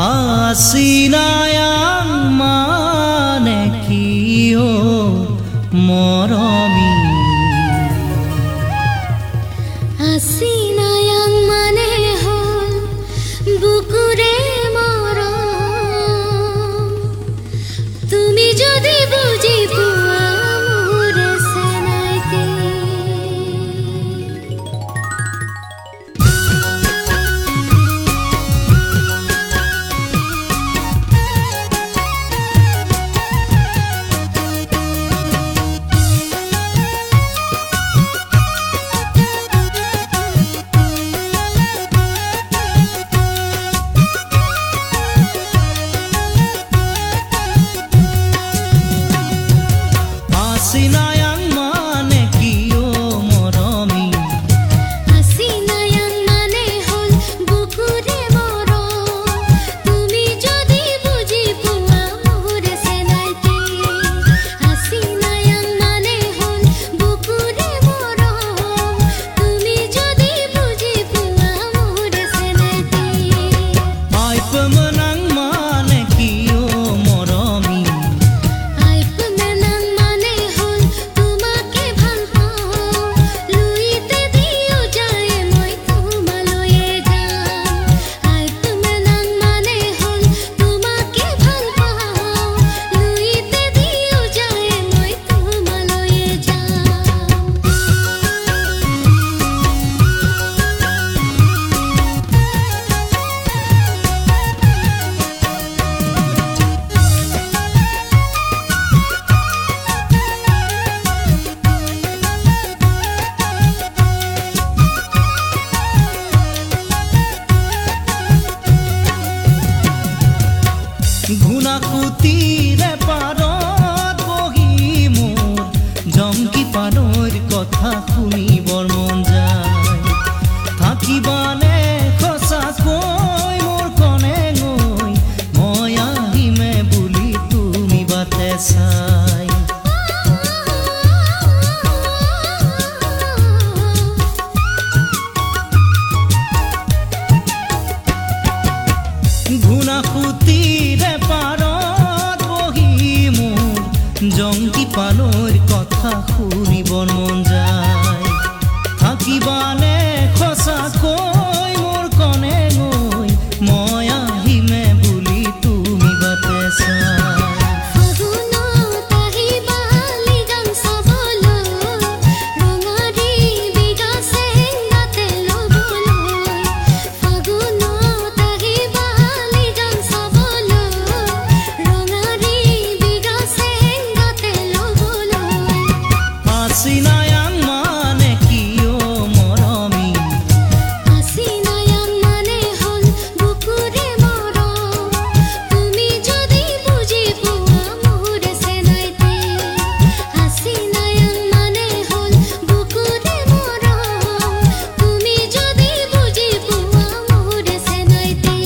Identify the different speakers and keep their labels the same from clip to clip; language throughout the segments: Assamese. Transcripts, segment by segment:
Speaker 1: Asinayang manekiyo moromi
Speaker 2: Asinayang manehol bukure morom Tumi jodi buji puwa mure senaite
Speaker 1: Asinayang manekiyo moromi
Speaker 2: Asinayang manehol bukure morom Tumi jodi buji puwa mure senaite Asinayang manehol bukure morom Tumi jodi buji puwa mure senaite
Speaker 1: Ay pemenang manekiyo moromi
Speaker 2: Ay pemenang manehol তোমাকে ভাল পাওঁ লুইতে দিও যায় মই তোমালৈয়ে যাম আই পেমেনাং manehol তোমাকে ভাল পাওঁ লুইতে দিও যায় মই তোমালৈয়ে যাম
Speaker 1: ঘুনাকুতিৰে পাৰত বহি মোৰ জংকি পানৈৰ কথা শুনিবৰ মন যায় থাকিবানে সঁচাকৈ মোৰ কনে গৈ মই আহিমে বুলি তুমি বাটে চাই ঘুনাকুতিৰে পাৰত বহি মোৰ জংকি পানৈৰ কথা শুনিবৰ মন যায় থাকিবানে সঁচাকৈ মোৰ কনে গৈ মই আহিমে বুলি তুমি বাটে চাই
Speaker 2: ফাগুনত আহিবা লিগাং চাবলৈ ৰঙাৰী বিগা চেংগাতে ল'বলৈ ফাগুনত আহিবা লিগাং চাবলৈ ৰঙাৰী বিগা চেংগাতে ল'বলৈ
Speaker 1: Asinayang manekiyo moromi
Speaker 2: Asinayang manehol bukure morom Tumi jodi buji puwa mure senaite Asinayang manehol bukure morom Tumi jodi buji puwa mure senaite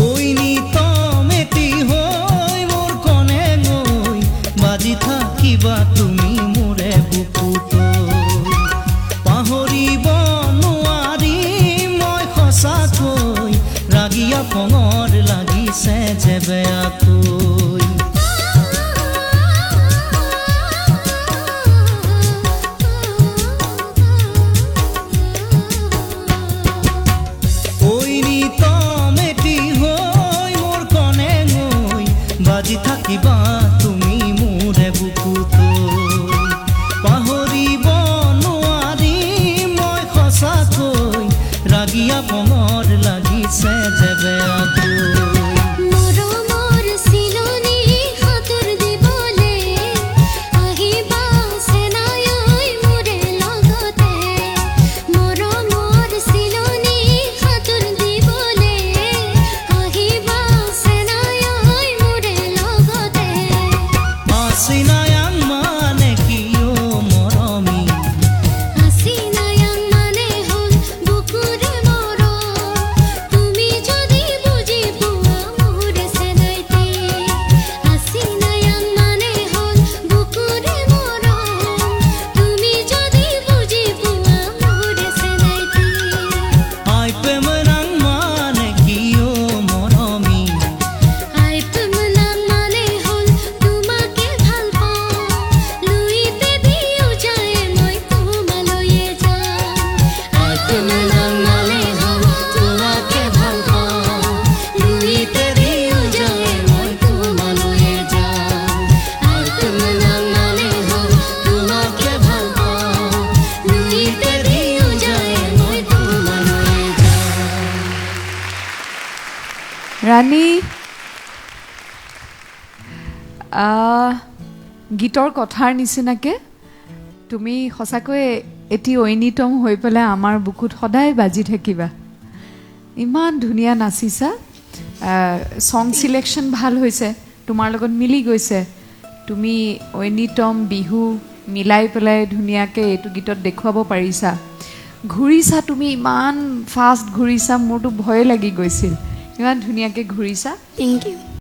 Speaker 1: ঐ নিতমেটি হৈ মোৰ কনে গৈ বাজি থাকিবা তুমি মোৰে বুকুত পাহৰিব নোৱাৰি মই সঁচাকৈ ৰাগিয়া পঙৰ লাগিছে যে বেয়াকৈ ঐ নিতমেটি হৈ মোৰ কনে গৈ বাজি থাকিবা তুমি মোৰে বুকুত পাহৰিব নোৱাৰি মই সঁচাকৈ ৰাগিয়া পঙৰ লাগিছে যে বেয়াকৈ
Speaker 2: মৰমৰ চিলনী হাতৰ দিবলে আহিবা চেনাই মোৰে লগতে মৰমৰ চিলনী হাতৰ দিবলে আহিবা চেনাই মোৰে লগতে
Speaker 1: Asinayang manekiyo
Speaker 3: ৰাণী গীতৰ কথাৰ নিচিনাকৈ তুমি সঁচাকৈ এটি ঐনিতম হৈ পেলাই আমাৰ বুকুত সদায় বাজি থাকিবা ইমান ধুনীয়া নাচিছা সং চিলেকশ্যন ভাল হৈছে তোমাৰ লগত মিলি গৈছে তুমি ঐনিতম বিহু মিলাই পেলাই ধুনীয়াকৈ এইটো গীতত দেখুৱাব পাৰিছা ঘূৰিছা তুমি ইমান ফাষ্ট ঘূৰিছা মোৰতো ভয় লাগি গৈছিল ইমান ধুনীয়াকৈ ঘূৰিছা
Speaker 2: থেংক ইউ